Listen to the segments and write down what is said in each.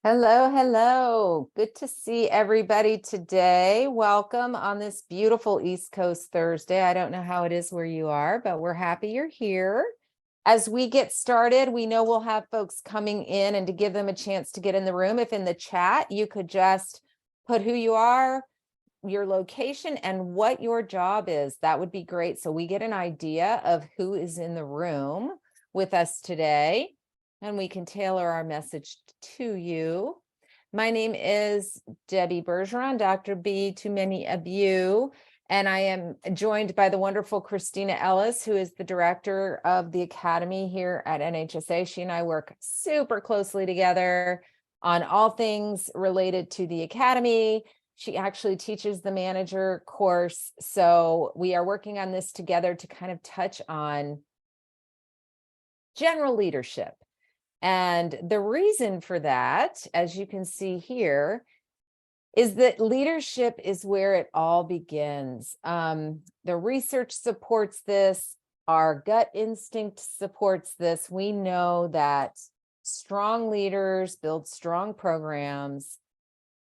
Hello, hello. Good to see everybody today. Welcome on this beautiful East Coast Thursday. I don't know how it is where you are, but we're happy you're here. As we get started, we know we'll have folks coming in, and to give them a chance to get in the room, if in the chat you could just put who you are, your location, and what your job is, that would be great. So we get an idea of who is in the room with us today, and we can tailor our message to you. My name is Debbie Bergeron, Dr. B to many of you, and I am joined by the wonderful Kristina Ellis, who is the director of the Academy here at NHSA. She and I work super closely together on all things related to the Academy. She actually teaches the manager course. So we are working on this together to kind of touch on general leadership. And the reason for that, as you can see here, is that leadership is where it all begins. The research supports this. Our gut instinct supports this. We know that strong leaders build strong programs,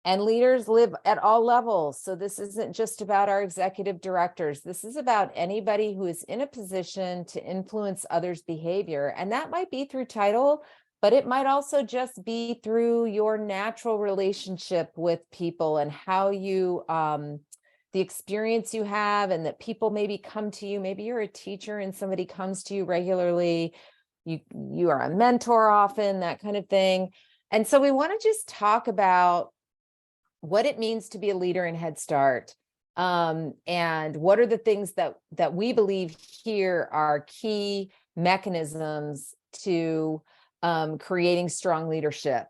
and leaders live at all levels. So this isn't just about our executive directors. This is about anybody who is in a position to influence others' behavior. And that might be through title, but it might also just be through your natural relationship with people and how you, the experience you have, and that people maybe come to you. Maybe you're a teacher and somebody comes to you regularly. You are a mentor often, that kind of thing. And so we want to just talk about what it means to be a leader in Head Start, and what are the things that we believe here are key mechanisms to creating strong leadership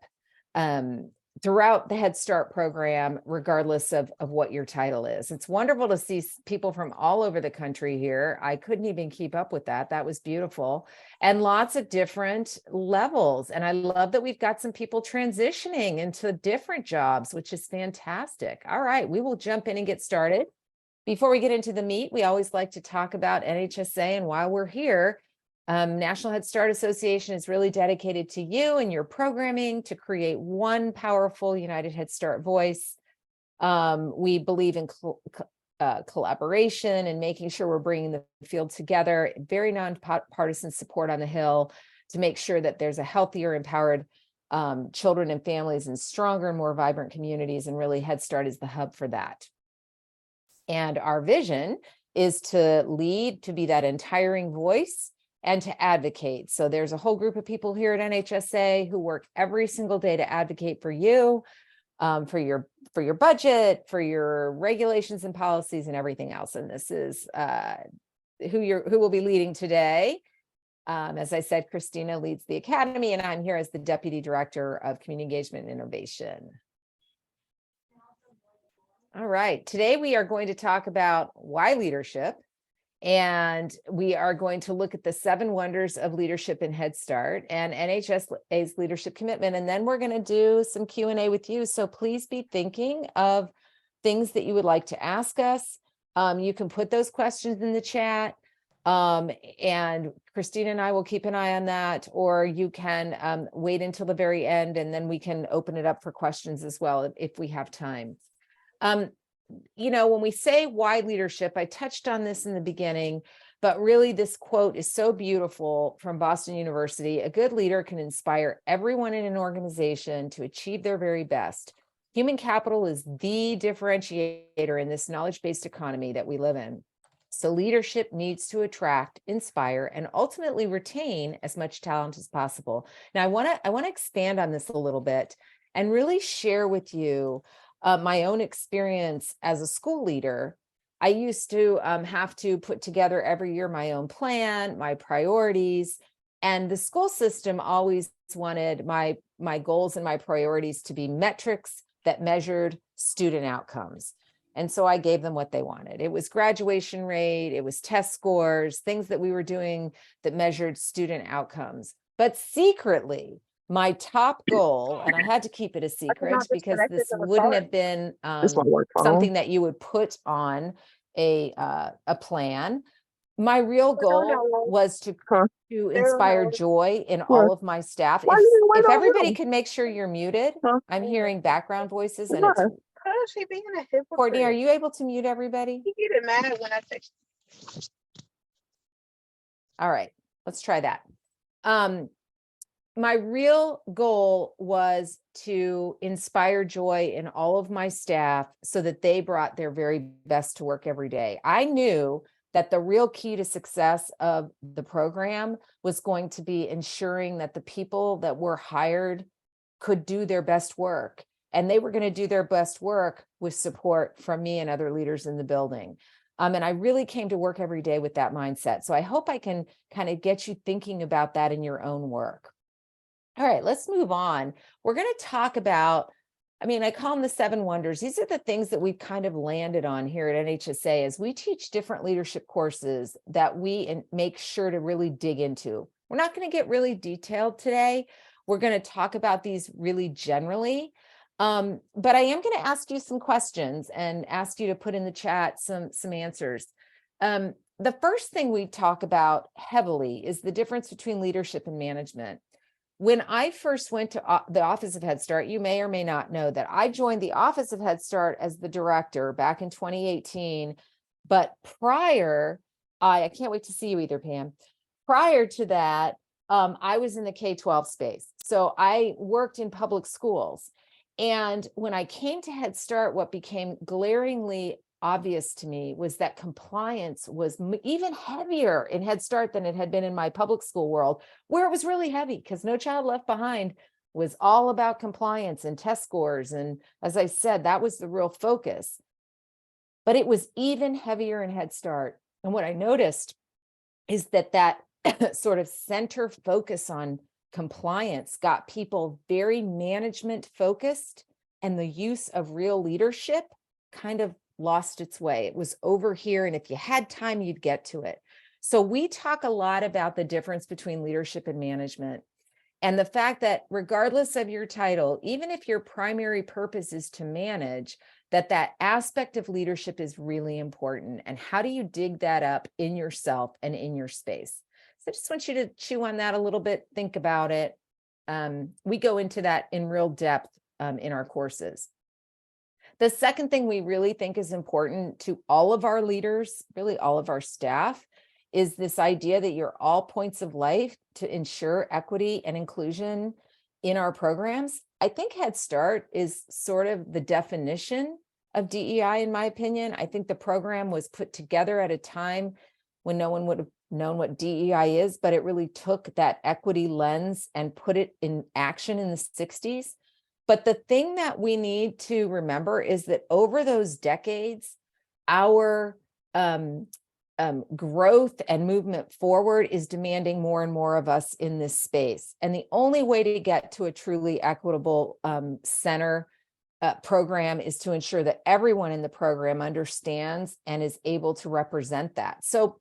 throughout the Head Start program, regardless of what your title is. It's wonderful to see people from all over the country here. I couldn't even keep up with that. That was beautiful. And lots of different levels. And I love that we've got some people transitioning into different jobs, which is fantastic. All right, we will jump in and get started. Before we get into the meat, we always like to talk about NHSA and why we're here. National Head Start Association is really dedicated to you and your programming to create one powerful United Head Start voice. We believe in collaboration and making sure we're bringing the field together, very nonpartisan support on the Hill to make sure that there's a healthier, empowered children and families, and stronger and more vibrant communities. And really, Head Start is the hub for that. And our vision is to lead, to be that entiring voice, and to advocate. So there's a whole group of people here at NHSA who work every single day to advocate for you, for your budget, for your regulations and policies and everything else. And this is who will be leading today. As I said, Kristina leads the Academy, and I'm here as the Deputy Director of Community Engagement and Innovation. All right, today we are going to talk about why leadership. And we are going to look at the 7 wonders of leadership in Head Start and NHSA's leadership commitment. And then we're going to do some Q&A with you. So please be thinking of things that you would like to ask us. You can put those questions in the chat, and Kristina and I will keep an eye on that, or you can wait until the very end, and then we can open it up for questions as well if we have time. You know, when we say why leadership, I touched on this in the beginning, but really this quote is so beautiful from Boston University. A good leader can inspire everyone in an organization to achieve their very best. Human capital is the differentiator in this knowledge-based economy that we live in. So leadership needs to attract, inspire, and ultimately retain as much talent as possible. Now, I want to expand on this a little bit and really share with you my own experience as a school leader. I used to have to put together every year my own plan, my priorities, and the school system always wanted my goals and my priorities to be metrics that measured student outcomes. And so I gave them what they wanted. It was graduation rate, it was test scores, things that we were doing that measured student outcomes. But secretly, my top goal, and I had to keep it a secret because this wouldn't have been something that you would put on a plan. My real goal was to inspire joy in all of my staff. If everybody could make sure you're muted, I'm hearing background voices and it's. How is she being a hypocrite? Courtney, are you able to mute everybody? You get mad when I text. All right, let's try that. My real goal was to inspire joy in all of my staff so that they brought their very best to work every day. I knew that the real key to success of the program was going to be ensuring that the people that were hired could do their best work. And they were going to do their best work with support from me and other leaders in the building. And I really came to work every day with that mindset. So I hope I can kind of get you thinking about that in your own work. All right, let's move on. We're going to talk about, I call them the 7 wonders. These are the things that we've kind of landed on here at NHSA as we teach different leadership courses that we make sure to really dig into. We're not going to get really detailed today. We're going to talk about these really generally. But I am going to ask you some questions and ask you to put in the chat some answers. The first thing we talk about heavily is the difference between leadership and management. When I first went to the Office of Head Start, you may or may not know that I joined the Office of Head Start as the director back in 2018. But prior, I can't wait to see you either, Pam. Prior to that, I was in the K-12 space. So I worked in public schools. And when I came to Head Start, what became glaringly obvious to me was that compliance was even heavier in Head Start than it had been in my public school world, where it was really heavy because No Child Left Behind was all about compliance and test scores. And as I said, that was the real focus. But it was even heavier in Head Start. And what I noticed is that sort of center focus on compliance got people very management focused, and the use of real leadership kind of lost its way. It was over here, and if you had time, you'd get to it. So we talk a lot about the difference between leadership and management, and the fact that regardless of your title, even if your primary purpose is to manage, that aspect of leadership is really important. And how do you dig that up in yourself and in your space? So I just want you to chew on that a little bit, think about it. We go into that in real depth in our courses. The second thing we really think is important to all of our leaders, really all of our staff, is this idea that you're all points of life to ensure equity and inclusion in our programs. I think Head Start is sort of the definition of DEI, in my opinion. I think the program was put together at a time when no one would have known what DEI is, but it really took that equity lens and put it in action in the 60s. But the thing that we need to remember is that over those decades, our growth and movement forward is demanding more and more of us in this space. And the only way to get to a truly equitable center program is to ensure that everyone in the program understands and is able to represent that. So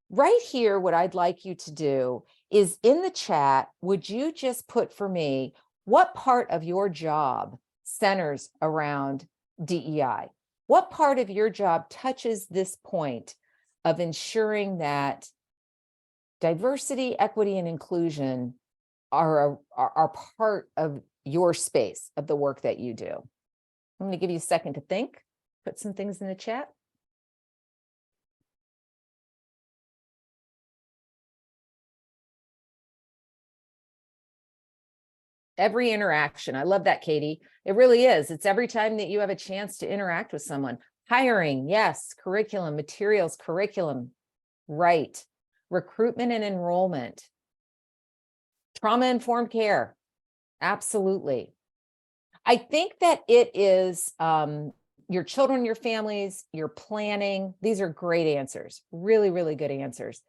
right here, what I'd like you to do is in the chat, would you just put for me, what part of your job centers around DEI? What part of your job touches this point of ensuring that diversity, equity, and inclusion are part of your space of the work that you do? I'm going to give you a second to think, put some things in the chat. Every interaction. I love that, Katie. It really is. It's every time that you have a chance to interact with someone. Hiring, yes. Curriculum, materials, curriculum, right. Recruitment and enrollment. Trauma-informed care, absolutely. I think that it is your children, your families, your planning. These are great answers, really, really good answers.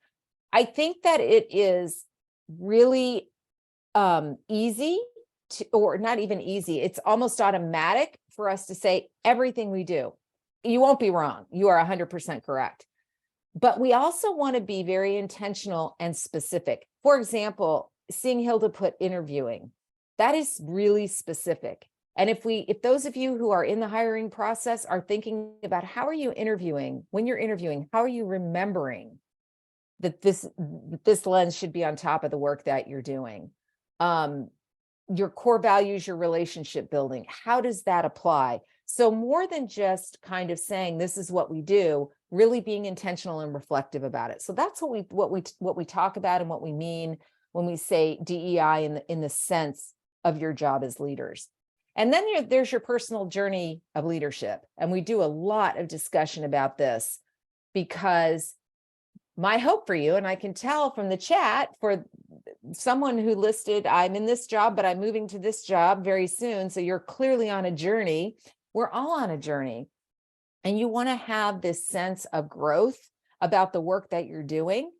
I think that it is really easy to, or not even easy, it's almost automatic for us to say everything we do. You won't be wrong. You are 100% correct. But we also want to be very intentional and specific. For example, seeing Hilda put interviewing, that is really specific. And if those of you who are in the hiring process are thinking about how are you interviewing, when you're interviewing, how are you remembering that this lens should be on top of the work that you're doing. Your core values, your relationship building, how does that apply? So more than just kind of saying this is what we do, really being intentional and reflective about it. So that's what we talk about and what we mean when we say DEI in the sense of your job as leaders. And then there's your personal journey of leadership. And we do a lot of discussion about this, because my hope for you, and I can tell from the chat, for someone who listed, I'm in this job, but I'm moving to this job very soon. So you're clearly on a journey. We're all on a journey. And you want to have this sense of growth about the work that you're doing,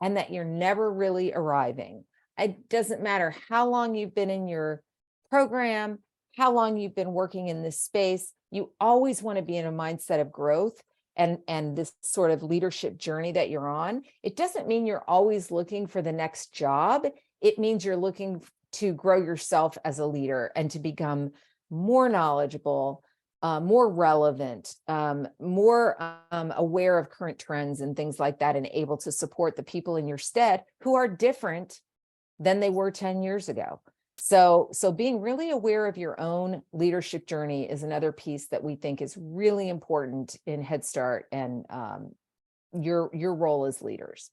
and that you're never really arriving. It doesn't matter how long you've been in your program, how long you've been working in this space, you always want to be in a mindset of growth and this sort of leadership journey that you're on. It doesn't mean you're always looking for the next job. It means you're looking to grow yourself as a leader and to become more knowledgeable, more relevant, more aware of current trends and things like that, and able to support the people in your stead who are different than they were 10 years ago. So being really aware of your own leadership journey is another piece that we think is really important in Head Start and your role as leaders.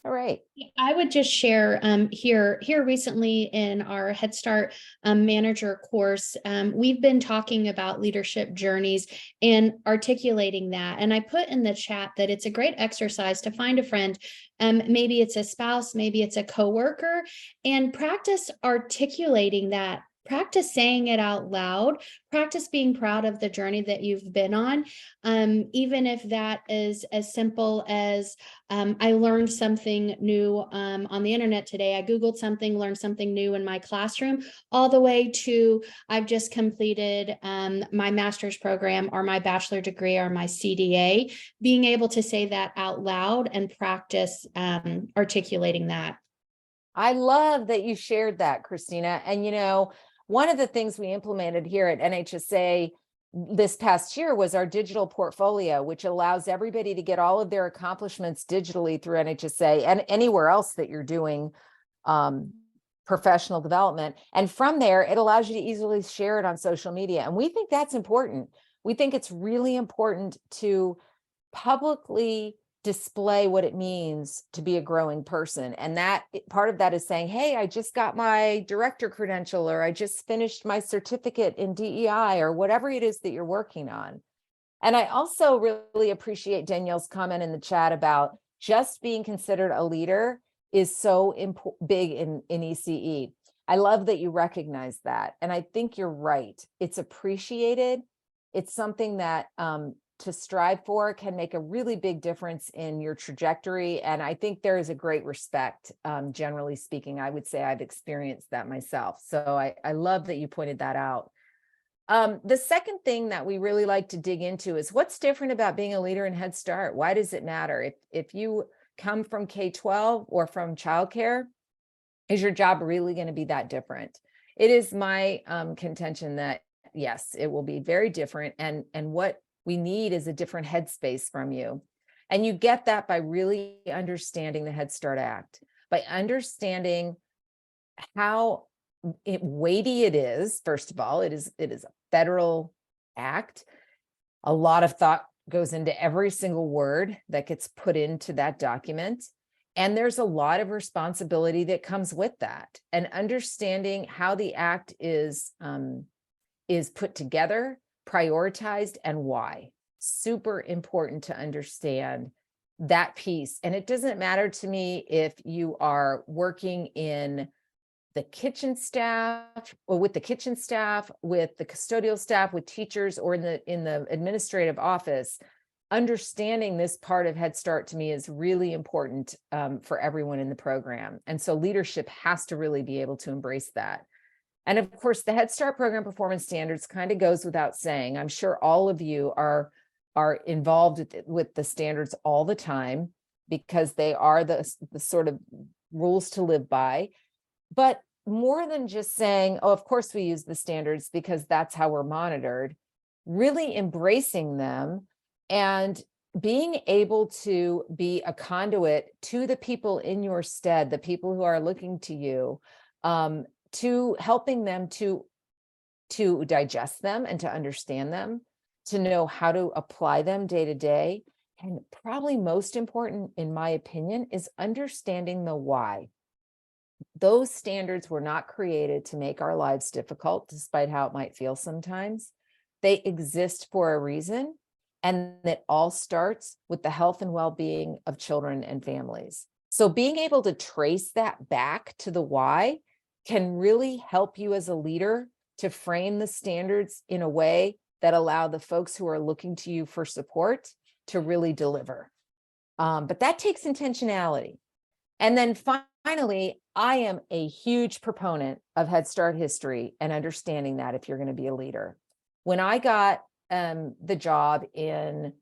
All right. I would just share here recently in our Head Start manager course, we've been talking about leadership journeys and articulating that. And I put in the chat that it's a great exercise to find a friend. Maybe it's a spouse, maybe it's a coworker, and practice articulating that. Practice saying it out loud, practice being proud of the journey that you've been on. Even if that is as simple as, I learned something new on the internet today. I Googled something, learned something new in my classroom, all the way to I've just completed my master's program or my bachelor degree or my CDA, being able to say that out loud and practice articulating that. I love that you shared that, Kristina. And, one of the things we implemented here at NHSA this past year was our digital portfolio, which allows everybody to get all of their accomplishments digitally through NHSA and anywhere else that you're doing professional development. And from there, it allows you to easily share it on social media. And we think that's important. We think it's really important to publicly display what it means to be a growing person. And that part of that is saying, hey, I just got my director credential, or I just finished my certificate in DEI, or whatever it is that you're working on. And I also really appreciate Danielle's comment in the chat about just being considered a leader is so big in ECE. I love that you recognize that. And I think you're right. It's appreciated. It's something that to strive for can make a really big difference in your trajectory. And I think there is a great respect, generally speaking. I would say I've experienced that myself. So I love that you pointed that out. The second thing that we really like to dig into is what's different about being a leader in Head Start? Why does it matter? If you come from K-12 or from childcare, is your job really going to be that different? It is my contention that yes, it will be very different. And what we need is a different headspace from you. And you get that by really understanding the Head Start Act, by understanding how weighty it is. First of all, it is a federal act. A lot of thought goes into every single word that gets put into that document. And there's a lot of responsibility that comes with that. And understanding how the act is put together, prioritized, and why. Super important to understand that piece. And it doesn't matter to me if you are working in the kitchen staff or with the kitchen staff, with the custodial staff, with teachers, or in the administrative office. Understanding this part of Head Start to me is really important for everyone in the program. And so leadership has to really be able to embrace that. And of course, the Head Start program performance standards kind of goes without saying. I'm sure all of you are involved with the standards all the time, because they are the sort of rules to live by. But more than just saying, oh, of course we use the standards because that's how we're monitored, really embracing them and being able to be a conduit to the people in your stead, the people who are looking to you, to helping them to digest them and to understand them, to know how to apply them day to day. And probably most important, in my opinion, is understanding the why. Those standards were not created to make our lives difficult, despite how it might feel sometimes. They exist for a reason, and it all starts with the health and well-being of children and families. So being able to trace that back to the why can really help you as a leader to frame the standards in a way that allow the folks who are looking to you for support to really deliver. But that takes intentionality. And then finally, I am a huge proponent of Head Start history and understanding that if you're going to be a leader. When I got the job in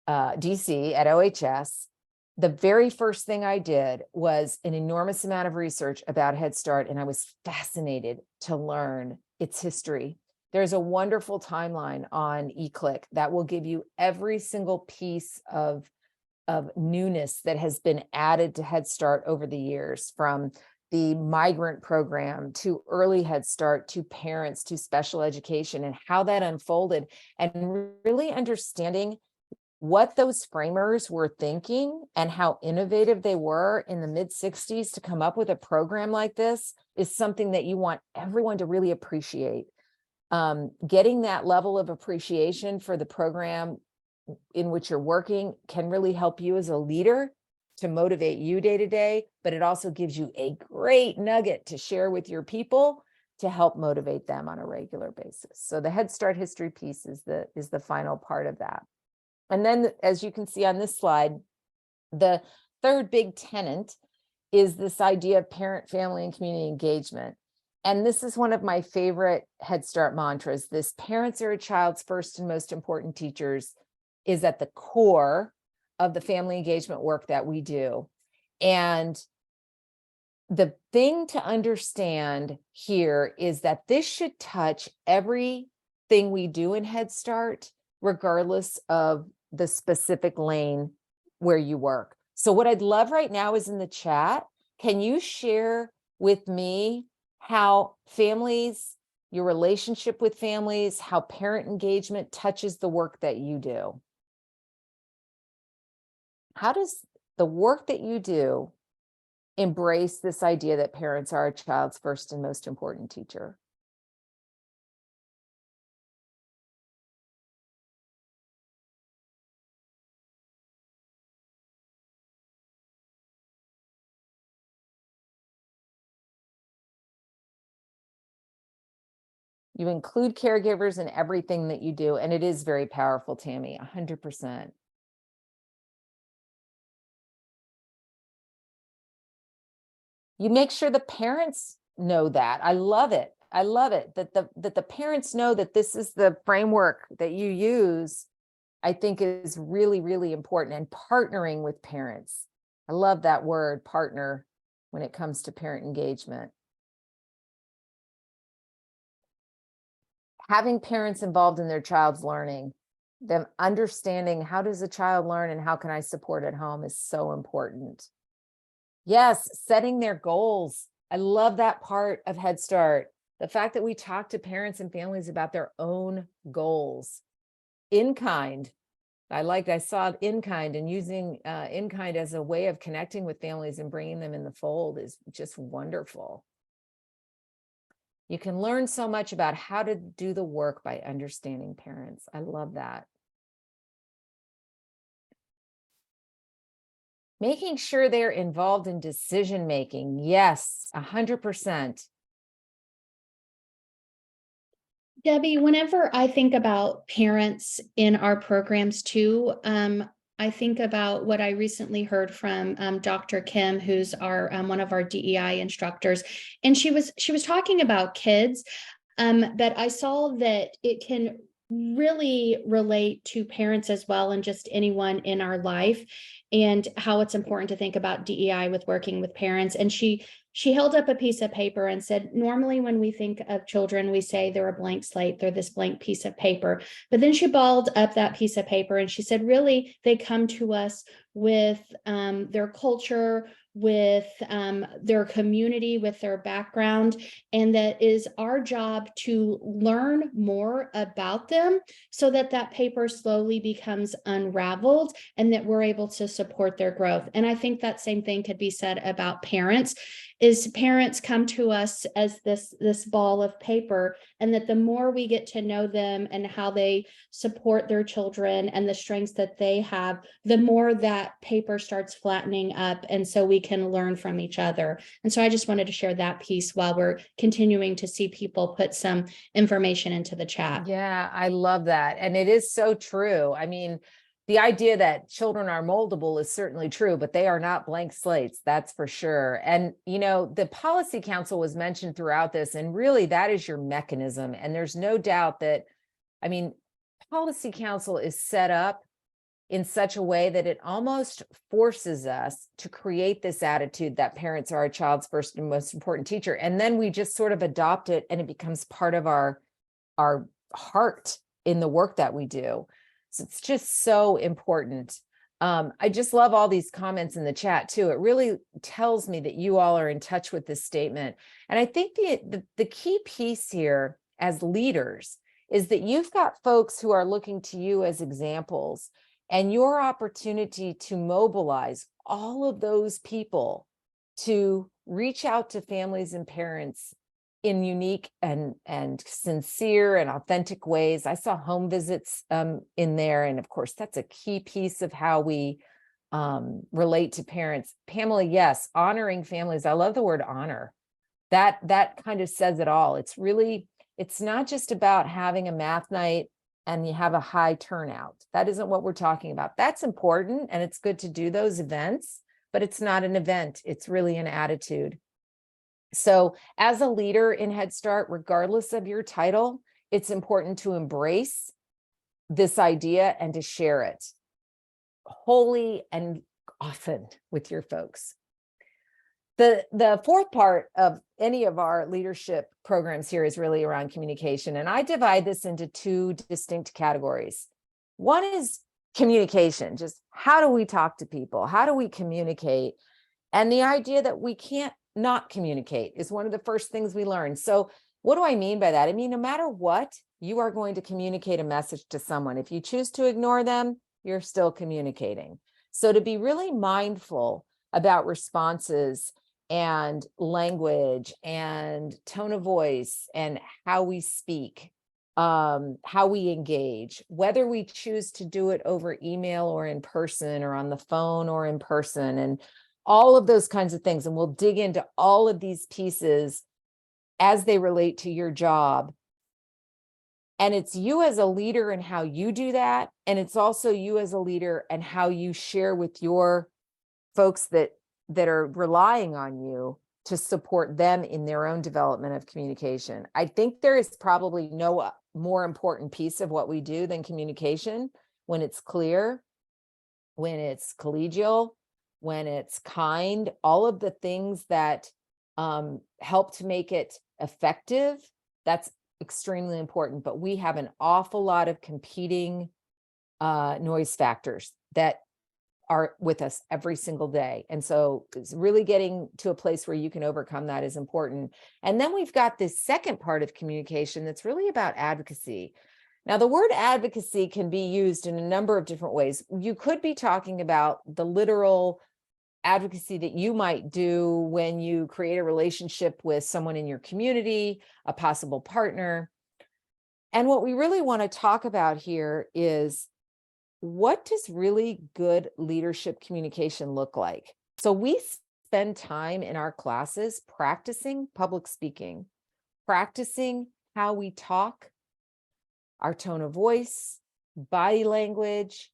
DC at OHS, the very first thing I did was an enormous amount of research about Head Start, and I was fascinated to learn its history. There's a wonderful timeline on eClick that will give you every single piece of newness that has been added to Head Start over the years, from the migrant program to early Head Start to parents to special education, and how that unfolded, and really understanding what those framers were thinking and how innovative they were in the mid-60s to come up with a program like this is something that you want everyone to really appreciate. Getting that level of appreciation for the program in which you're working can really help you as a leader to motivate you day to day, but it also gives you a great nugget to share with your people to help motivate them on a regular basis. So the Head Start history piece is the final part of that. And then, as you can see on this slide, the third big tenet is this idea of parent, family, and community engagement. And this is one of my favorite Head Start mantras. This parents are a child's first and most important teachers is at the core of the family engagement work that we do. And the thing to understand here is that this should touch everything we do in Head Start, regardless of the specific lane where you work. So what I'd love right now is in the chat, can you share with me how families, your relationship with families, how parent engagement touches the work that you do? How does the work that you do embrace this idea that parents are a child's first and most important teacher? You include caregivers in everything that you do, and it is very powerful, Tammy, 100%. You make sure the parents know that. I love it. I love it that the parents know that this is the framework that you use. I think is really, really important, and partnering with parents. I love that word, partner, when it comes to parent engagement. Having parents involved in their child's learning, them understanding how does a child learn and how can I support at home is so important. Yes, setting their goals. I love that part of Head Start. The fact that we talk to parents and families about their own goals. In kind. I saw in kind, and using in kind as a way of connecting with families and bringing them in the fold is just wonderful. You can learn so much about how to do the work by understanding parents. I love that. Making sure they're involved in decision making. Yes, 100%. Debbie, whenever I think about parents in our programs too, I think about what I recently heard from Dr. Kim, who's our one of our DEI instructors, and she was talking about kids, that I saw that it can really relate to parents as well, and just anyone in our life, and how it's important to think about DEI with working with parents. And she she held up a piece of paper and said, normally when we think of children, we say they're a blank slate, they're this blank piece of paper. But then she balled up that piece of paper and she said, really, they come to us with their culture, with their community, with their background, and that is our job to learn more about them so that that paper slowly becomes unraveled and that we're able to support their growth. And I think that same thing could be said about parents. Is parents come to us as this ball of paper, and that the more we get to know them and how they support their children and the strengths that they have, the more that paper starts flattening up, and so we can learn from each other. And so I just wanted to share that piece while we're continuing to see people put some information into the chat. Yeah, I love that. And it is so true. I mean, the idea that children are moldable is certainly true, but they are not blank slates, that's for sure. And, you know, the policy council was mentioned throughout this, and really that is your mechanism. And there's no doubt that, I mean, policy council is set up in such a way that it almost forces us to create this attitude that parents are a child's first and most important teacher. And then we just sort of adopt it, and it becomes part of our heart in the work that we do. So it's just so important. I just love all these comments in the chat too. It really tells me that you all are in touch with this statement. And I think the key piece here as leaders is that you've got folks who are looking to you as examples, and your opportunity to mobilize all of those people to reach out to families and parents in unique and sincere and authentic ways. I saw home visits in there. And of course, that's a key piece of how we relate to parents. Pamela, yes, honoring families. I love the word honor. That kind of says it all. It's really, it's not just about having a math night and you have a high turnout. That isn't what we're talking about. That's important, and it's good to do those events, but it's not an event. It's really an attitude. So as a leader in Head Start, regardless of your title, it's important to embrace this idea and to share it wholly and often with your folks. The fourth part of any of our leadership programs here is really around communication. And I divide this into two distinct categories. One is communication, just how do we talk to people? How do we communicate? And the idea that we can't not communicate is one of the first things we learn. So what do I mean by that? I mean, no matter what, you are going to communicate a message to someone. If you choose to ignore them, you're still communicating. So to be really mindful about responses and language and tone of voice and how we speak, how we engage, whether we choose to do it over email or in person or on the phone or in person, and all of those kinds of things. And we'll dig into all of these pieces as they relate to your job. And it's you as a leader and how you do that. And it's also you as a leader and how you share with your folks that are relying on you to support them in their own development of communication. I think there is probably no more important piece of what we do than communication, when it's clear, when it's collegial, when it's kind, all of the things that help to make it effective. That's extremely important. But we have an awful lot of competing noise factors that are with us every single day. And so it's really getting to a place where you can overcome that is important. And then we've got this second part of communication that's really about advocacy. Now, the word advocacy can be used in a number of different ways. You could be talking about the literal advocacy that you might do when you create a relationship with someone in your community, a possible partner. And what we really want to talk about here is, what does really good leadership communication look like? So we spend time in our classes practicing public speaking, practicing how we talk, our tone of voice, body language,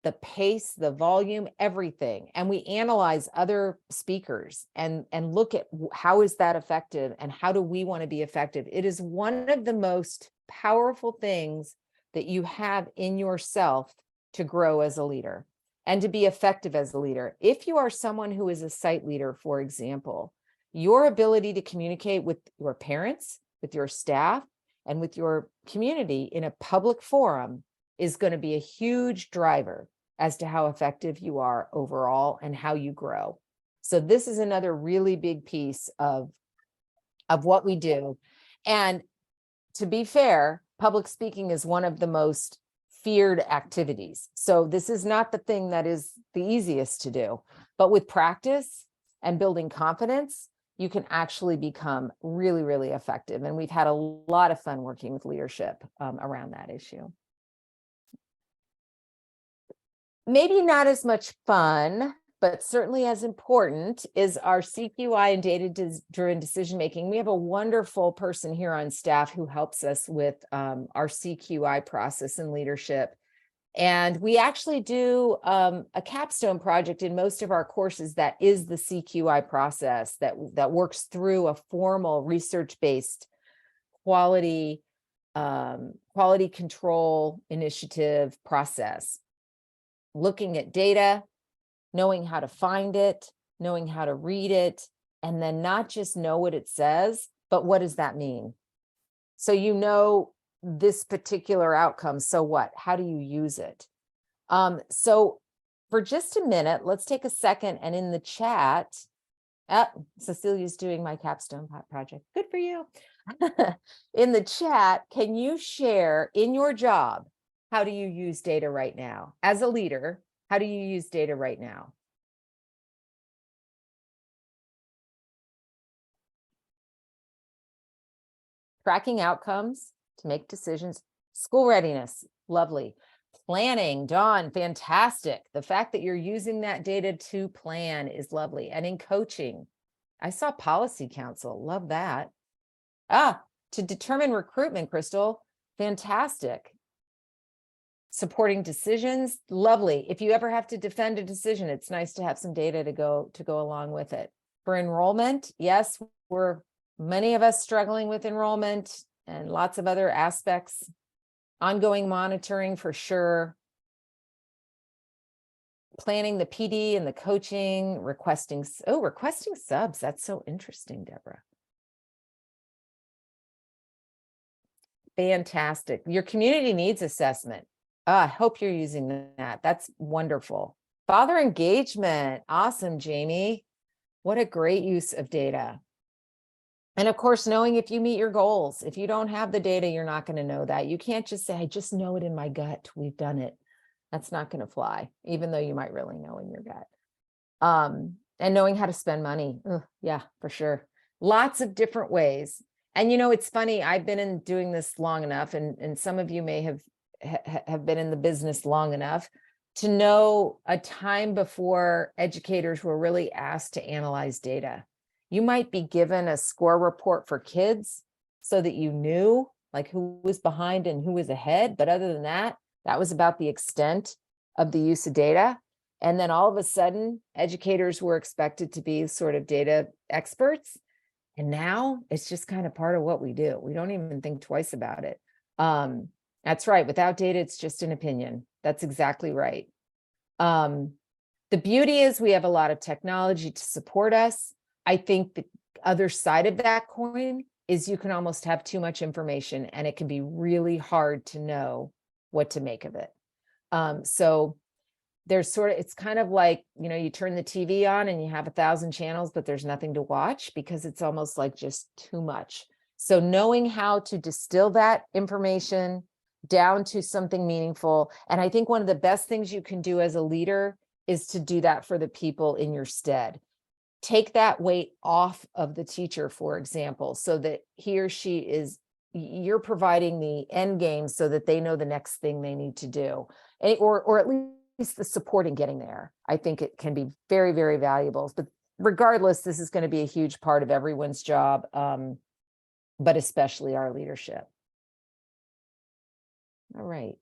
the pace, the volume, everything. And we analyze other speakers and look at how is that effective and how do we want to be effective. It is one of the most powerful things that you have in yourself to grow as a leader. and to be effective as a leader. If you are someone who is a site leader, for example, your ability to communicate with your parents, with your staff, and with your community in a public forum is going to be a huge driver as to how effective you are overall and how you grow. So this is another really big piece of what we do. And to be fair, public speaking is one of the most feared activities. So this is not the thing that is the easiest to do, but with practice and building confidence, you can actually become really, really effective. And we've had a lot of fun working with leadership around that issue. Maybe not as much fun, but certainly as important is our CQI and data-driven decision-making. We have a wonderful person here on staff who helps us with our CQI process and leadership. And we actually do a capstone project in most of our courses that is the CQI process that works through a formal research-based quality control initiative process, looking at data, knowing how to find it, knowing how to read it, and then not just know what it says, but what does that mean? So you know this particular outcome, so what? How do you use it? So for just a minute, let's take a second and in the chat, Cecilia's doing my capstone project. Good for you. In the chat, can you share in your job, how do you use data right now? As a leader, how do you use data right now? Tracking outcomes to make decisions. School readiness, lovely. Planning, Dawn, fantastic. The fact that you're using that data to plan is lovely. And in coaching, I saw policy council, love that. To determine recruitment, Crystal, fantastic. Supporting decisions, lovely. If you ever have to defend a decision, it's nice to have some data to go along with it. For enrollment, yes, many of us struggling with enrollment and lots of other aspects. Ongoing monitoring for sure. Planning the PD and the coaching, requesting subs. That's so interesting, Deborah. Fantastic. Your community needs assessment. I hope you're using that. That's wonderful. Father engagement. Awesome, Jamie. What a great use of data. And of course, knowing if you meet your goals. If you don't have the data, you're not going to know that. You can't just say, I just know it in my gut. We've done it. That's not going to fly, even though you might really know in your gut. And knowing how to spend money. Yeah, for sure. Lots of different ways. And it's funny, I've been doing this long enough, and some of you may have been in the business long enough to know a time before educators were really asked to analyze data. You might be given a score report for kids so that you knew like who was behind and who was ahead. But other than that, that was about the extent of the use of data. And then all of a sudden, educators were expected to be sort of data experts. And now it's just kind of part of what we do. We don't even think twice about it. That's right. Without data, it's just an opinion. That's exactly right. The beauty is we have a lot of technology to support us. I think the other side of that coin is you can almost have too much information and it can be really hard to know what to make of it. So there's it's kind of like, you turn the TV on and you have 1,000 channels, but there's nothing to watch because it's almost like just too much. So knowing how to distill that information down to something meaningful. And I think one of the best things you can do as a leader is to do that for the people in your stead. Take that weight off of the teacher, for example, so that he or she you're providing the end game so that they know the next thing they need to do, or at least the support in getting there. I think it can be very, very valuable. But regardless, this is going to be a huge part of everyone's job, but especially our leadership. All right.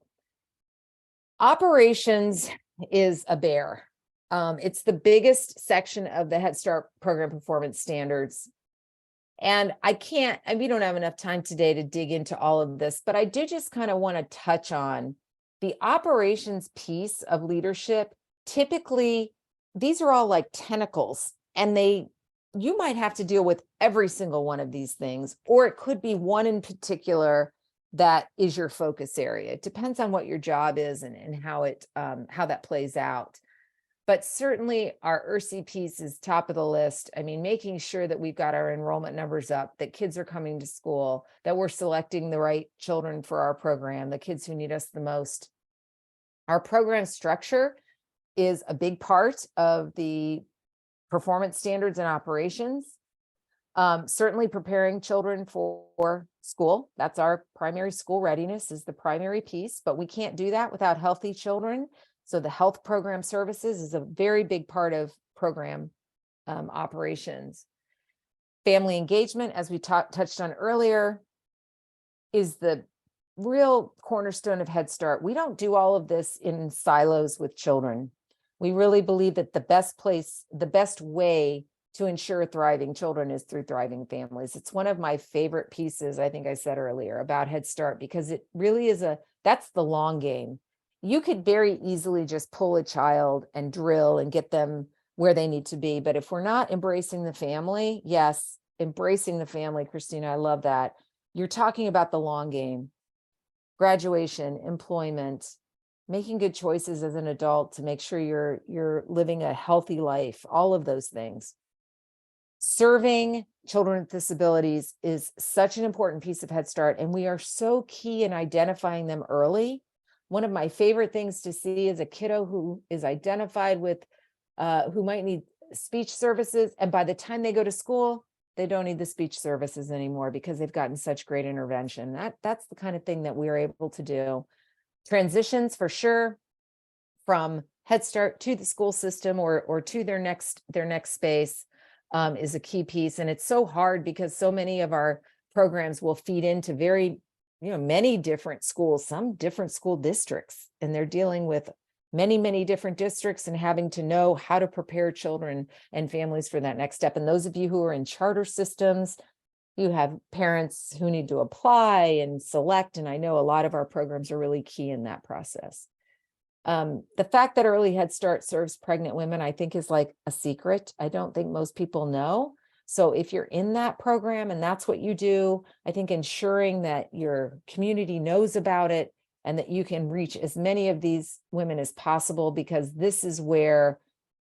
Operations is a bear. It's the biggest section of the Head Start program performance standards. And we don't have enough time today to dig into all of this, but I do just kind of want to touch on the operations piece of leadership typically, these are all like tentacles, and you might have to deal with every single one of these things, or it could be one in particular that is your focus area. It depends on what your job is and how that plays out. But certainly our ERC piece is top of the list. I mean, making sure that we've got our enrollment numbers up, that kids are coming to school, that we're selecting the right children for our program, the kids who need us the most. Our program structure is a big part of the performance standards and operations. Certainly preparing children for school. That's our primary. School readiness is the primary piece, but we can't do that without healthy children. So the health program services is a very big part of program operations. Family engagement, as we touched on earlier, is the real cornerstone of Head Start. We don't do all of this in silos with children. We really believe that the best way to ensure thriving children is through thriving families. It's one of my favorite pieces, I think I said earlier, about Head Start, because it really is that's the long game. You could very easily just pull a child and drill and get them where they need to be. But if we're not embracing the family, yes, embracing the family, Kristina, I love that. You're talking about the long game. Graduation, employment, making good choices as an adult to make sure you're living a healthy life, all of those things. Serving children with disabilities is such an important piece of Head Start, and we are so key in identifying them early. One of my favorite things to see is a kiddo who is identified with, who might need speech services, and by the time they go to school, they don't need the speech services anymore because they've gotten such great intervention. That's the kind of thing that we're able to do. Transitions for sure, from Head Start to the school system or to their next space is a key piece. And it's so hard because so many of our programs will feed into many different schools, some different school districts, and they're dealing with many different districts and having to know how to prepare children and families for that next step. And those of you who are in charter systems, you have parents who need to apply and select. And I know a lot of our programs are really key in that process. The fact that early Head Start serves pregnant women, I think, is like a secret. I don't think most people know. So if you're in that program and that's what you do, I think ensuring that your community knows about it and that you can reach as many of these women as possible, because this is where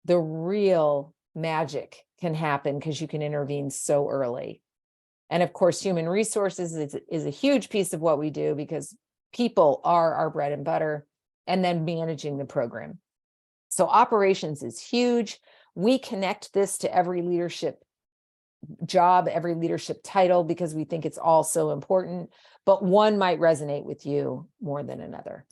the real magic can happen, because you can intervene so early. And of course, human resources is a huge piece of what we do, because people are our bread and butter, and then managing the program. So operations is huge. We connect this to every leadership job, every leadership title, because we think it's all so important, but one might resonate with you more than another.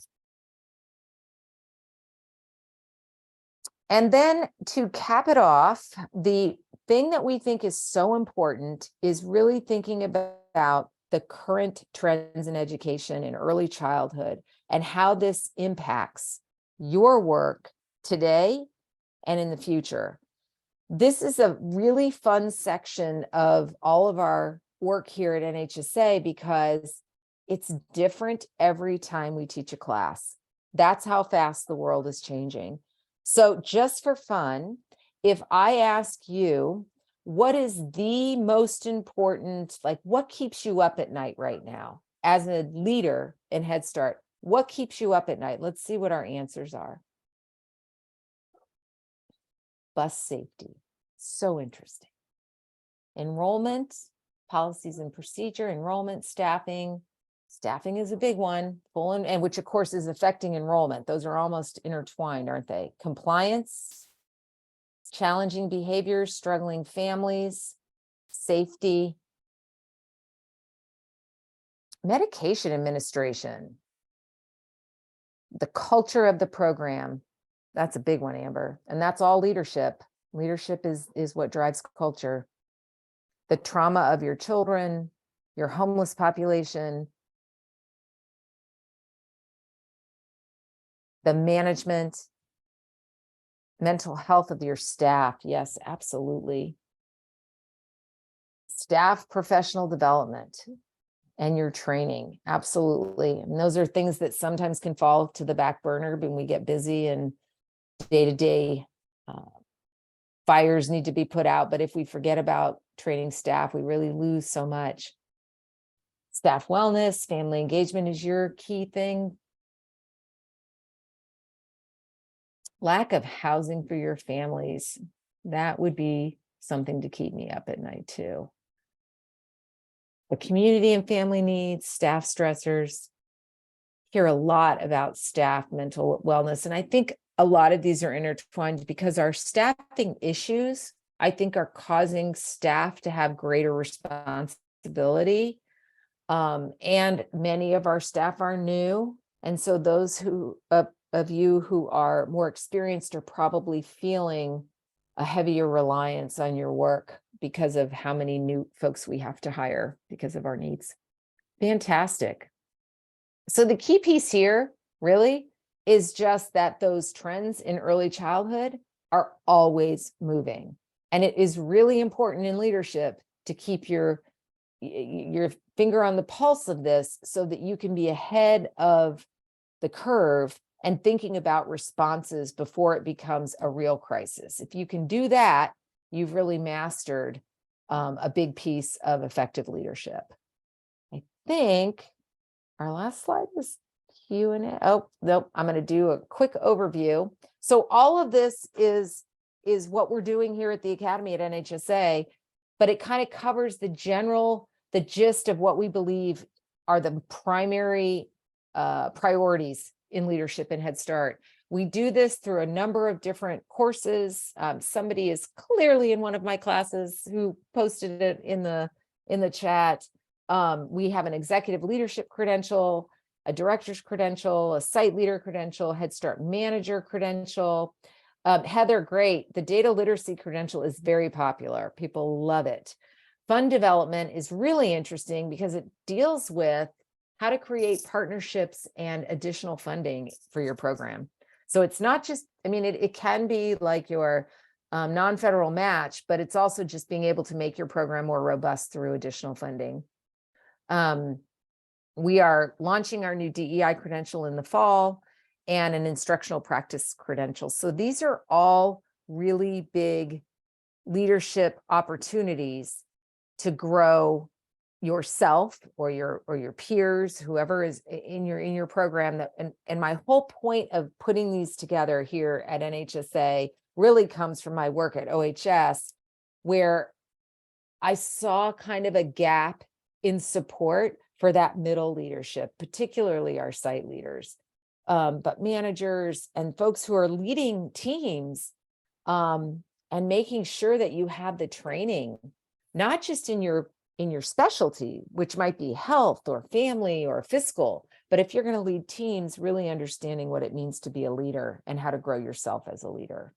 And then to cap it off, the thing that we think is so important is really thinking about the current trends in education in early childhood and how this impacts your work today and in the future. This is a really fun section of all of our work here at NHSA because it's different every time we teach a class. That's how fast the world is changing. So just for fun, if I ask you, what is the most important, like what keeps you up at night right now as a leader in Head Start? What keeps you up at night? Let's see what our answers are. Bus safety. So interesting. Enrollment, policies and procedure, enrollment, staffing. Staffing is a big one, and which of course is affecting enrollment. Those are almost intertwined, aren't they? Compliance, challenging behaviors, struggling families, safety, medication administration, the culture of the program. That's a big one, Amber. And that's all leadership. Leadership is what drives culture. The trauma of your children, your homeless population, the management, mental health of your staff. Yes, absolutely. Staff professional development and your training. Absolutely. And those are things that sometimes can fall to the back burner when we get busy and day-to-day fires need to be put out. But if we forget about training staff, we really lose so much. Staff wellness, family engagement is your key thing. Lack of housing for your families. That would be something to keep me up at night too. The community and family needs, staff stressors. Hear a lot about staff mental wellness. And I think a lot of these are intertwined because our staffing issues, I think, are causing staff to have greater responsibility. And many of our staff are new. And so those who of you who are more experienced are probably feeling a heavier reliance on your work because of how many new folks we have to hire because of our needs. Fantastic. So the key piece here really is just that those trends in early childhood are always moving. And it is really important in leadership to keep your finger on the pulse of this so that you can be ahead of the curve and thinking about responses before it becomes a real crisis. If you can do that, you've really mastered a big piece of effective leadership. I think our last slide was Q&A. Oh, nope, I'm going to do a quick overview. So all of this is what we're doing here at the Academy at NHSA, but it kind of covers the gist of what we believe are the primary priorities in leadership in Head Start. We do this through a number of different courses. Somebody is clearly in one of my classes who posted it in the chat. We have an executive leadership credential, a director's credential, a site leader credential, Head Start manager credential. Heather, great. The data literacy credential is very popular. People love it. Fund development is really interesting because it deals with how to create partnerships and additional funding for your program. So it's not just, I mean, it can be like your non-federal match, but it's also just being able to make your program more robust through additional funding. We are launching our new DEI credential in the fall and an instructional practice credential. So these are all really big leadership opportunities to grow yourself or your peers, whoever is in your program. That and my whole point of putting these together here at NHSA really comes from my work at OHS, where I saw kind of a gap in support for that middle leadership, particularly our site leaders, but managers and folks who are leading teams, and making sure that you have the training, not just in your specialty, which might be health or family or fiscal, but if you're going to lead teams, really understanding what it means to be a leader and how to grow yourself as a leader.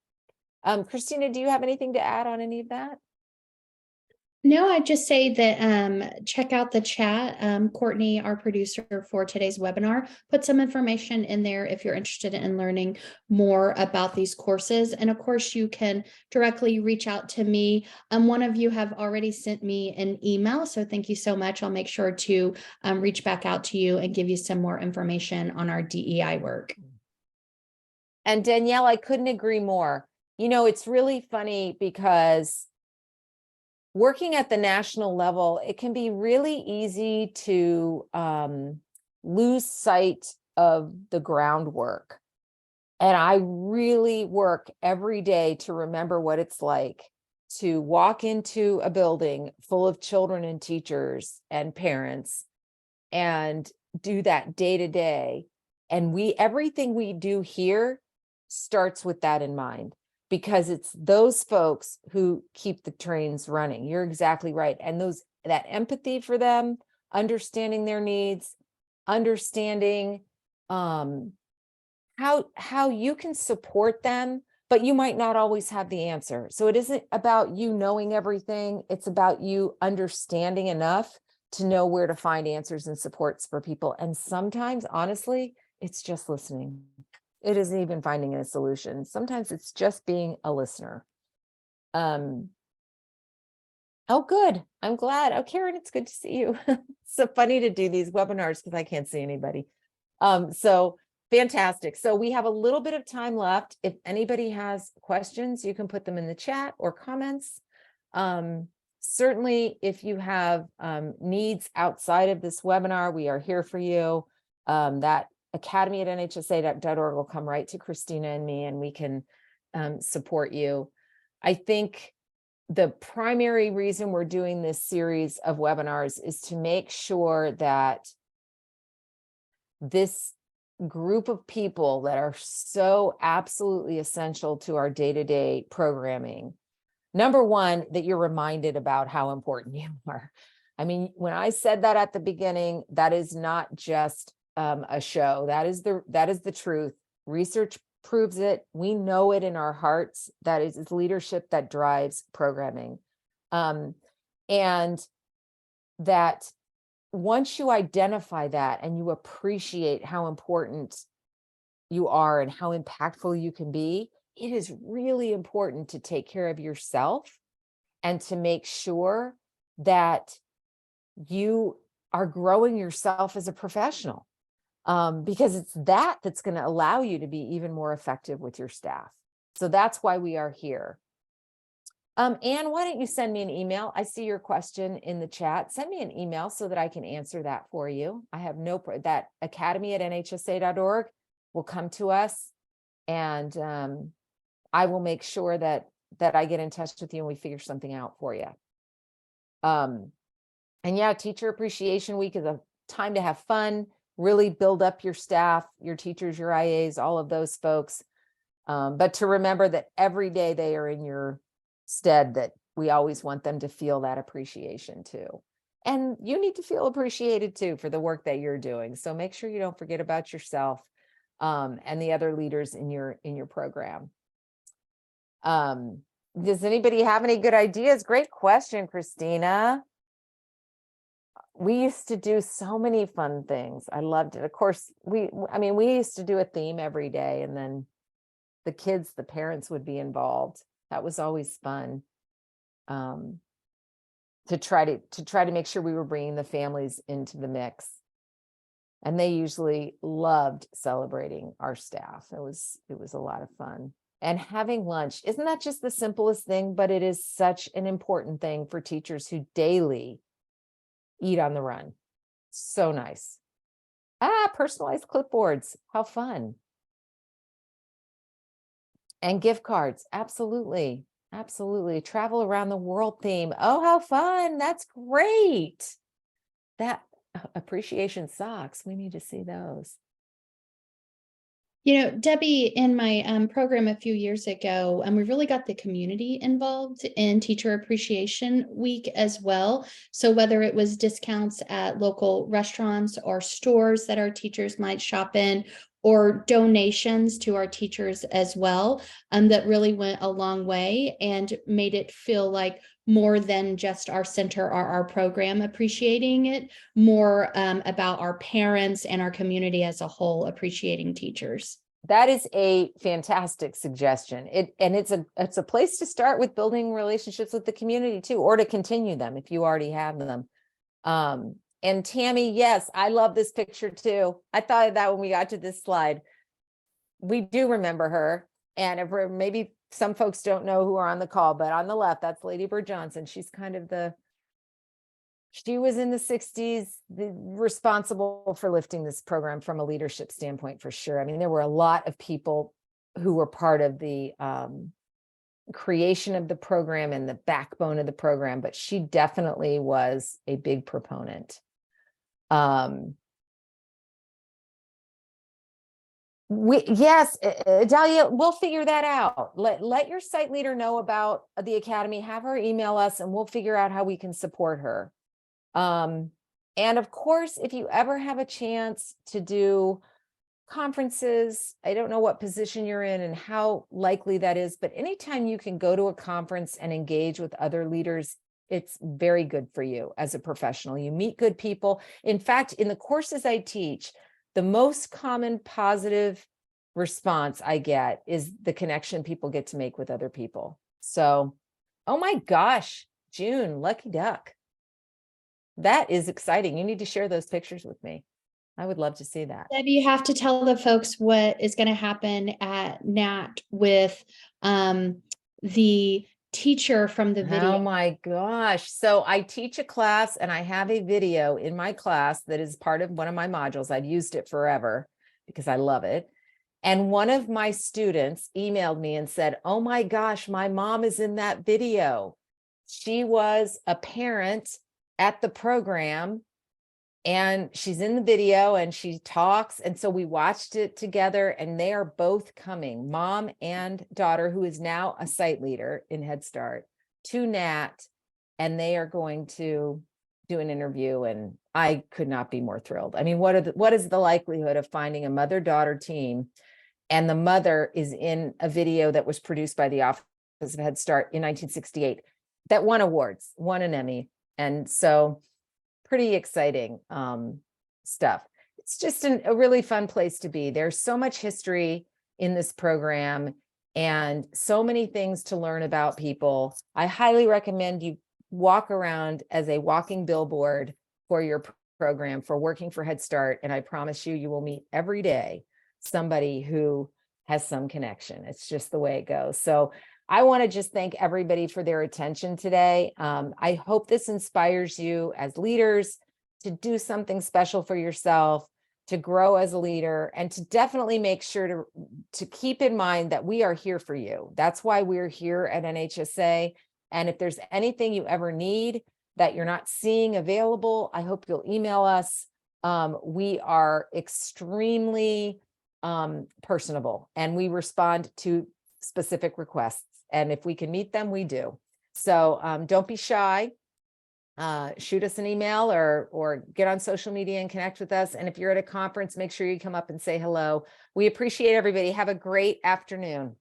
Kristina, do you have anything to add on any of that? No, I'd just say that check out the chat. Courtney, our producer for today's webinar, put some information in there if you're interested in learning more about these courses. And of course, you can directly reach out to me. One of you have already sent me an email, so thank you so much. I'll make sure to reach back out to you and give you some more information on our DEI work. And Danielle, I couldn't agree more. You know, it's really funny because working at the national level, it can be really easy to lose sight of the groundwork. And I really work every day to remember what it's like to walk into a building full of children and teachers and parents and do that day to day. And everything we do here starts with that in mind, because it's those folks who keep the trains running. You're exactly right. And that empathy for them, understanding their needs, understanding how you can support them, but you might not always have the answer. So it isn't about you knowing everything. It's about you understanding enough to know where to find answers and supports for people. And sometimes, honestly, it's just listening. It isn't even finding a solution. Sometimes it's just being a listener. Oh, good. I'm glad. Oh, Karen, it's good to see you. It's so funny to do these webinars because I can't see anybody. So Fantastic. So we have a little bit of time left. If anybody has questions, you can put them in the chat or comments. Certainly, if you have needs outside of this webinar, we are here for you. That academy@nhsa.org will come right to Kristina and me, and we can support you. I think the primary reason we're doing this series of webinars is to make sure that this group of people that are so absolutely essential to our day-to-day programming, number one, that you're reminded about how important you are. I mean, when I said that at the beginning, that is not just a show. That is the truth. Research proves it. We know it in our hearts. That it's leadership that drives programming. And that once you identify that and you appreciate how important you are and how impactful you can be, it is really important to take care of yourself and to make sure that you are growing yourself as a professional, because it's that's going to allow you to be even more effective with your staff. So that's why we are here. Anne, why don't you send me an email? I see your question in the chat. Send me an email so that I can answer that for you. I have that academy@nhsa.org will come to us, and I will make sure that I get in touch with you and we figure something out for you. And yeah, Teacher Appreciation Week is a time to have fun, really build up your staff, your teachers, your IAs, all of those folks. But to remember that every day they are in your stead, that we always want them to feel that appreciation too. And you need to feel appreciated too for the work that you're doing. So make sure you don't forget about yourself and the other leaders in your program. Does anybody have any good ideas? Great question, Kristina. We used to do so many fun things. I loved it. Of course, we used to do a theme every day, and then the kids, the parents would be involved. That was always fun. To try to make sure we were bringing the families into the mix. And they usually loved celebrating our staff. It was a lot of fun. And having lunch, isn't that just the simplest thing? But it is such an important thing for teachers who daily eat on the run. So nice. Personalized clipboards. How fun. And gift cards. Absolutely. Absolutely. Travel around the world theme. Oh, how fun. That's great. That appreciation socks. We need to see those. You know, Debbie, in my program a few years ago, we really got the community involved in Teacher Appreciation Week as well. So whether it was discounts at local restaurants or stores that our teachers might shop in, or donations to our teachers as well, that really went a long way and made it feel like more than just our center or our program appreciating it, more about our parents and our community as a whole appreciating teachers. That is a fantastic suggestion. It's a place to start with building relationships with the community too, or to continue them if you already have them. And Tammy, yes, I love this picture too. I thought of that when we got to this slide. We do remember her. And if maybe some folks don't know who are on the call, but on the left, that's Lady Bird Johnson. She's kind of she was in the 60s, responsible for lifting this program from a leadership standpoint for sure. I mean, there were a lot of people who were part of the creation of the program and the backbone of the program, but she definitely was a big proponent. Yes, Dahlia, we'll figure that out. Let your site leader know about the Academy, have her email us, and we'll figure out how we can support her. And of course, if you ever have a chance to do conferences, I don't know what position you're in and how likely that is, but anytime you can go to a conference and engage with other leaders, it's very good for you as a professional. You meet good people. In fact, in the courses I teach, the most common positive response I get is the connection people get to make with other people. So, oh my gosh, June, lucky duck. That is exciting. You need to share those pictures with me. I would love to see that. Deb, you have to tell the folks what is going to happen at NAT with the teacher from the video. Oh my gosh. So I teach a class and I have a video in my class that is part of one of my modules. I've used it forever because I love it. And one of my students emailed me and said, oh my gosh, my mom is in that video. She was a parent at the program and she's in the video and she talks. And so we watched it together and they are both coming, mom and daughter, who is now a site leader in Head Start, to NAT. And they are going to do an interview. And I could not be more thrilled. I mean, what is the likelihood of finding a mother-daughter team and the mother is in a video that was produced by the Office of Head Start in 1968 that won awards, won an Emmy. And so pretty exciting stuff. It's just a really fun place to be. There's so much history in this program and so many things to learn about people. I highly recommend you walk around as a walking billboard for your program, for working for Head Start. And I promise you, you will meet every day somebody who has some connection. It's just the way it goes. So I want to just thank everybody for their attention today. I hope this inspires you as leaders to do something special for yourself, to grow as a leader, and to definitely make sure to keep in mind that we are here for you. That's why we're here at NHSA. And if there's anything you ever need that you're not seeing available, I hope you'll email us. We are extremely personable and we respond to specific requests. And if we can meet them, we do. So don't be shy. Shoot us an email or get on social media and connect with us. And if you're at a conference, make sure you come up and say hello. We appreciate everybody. Have a great afternoon.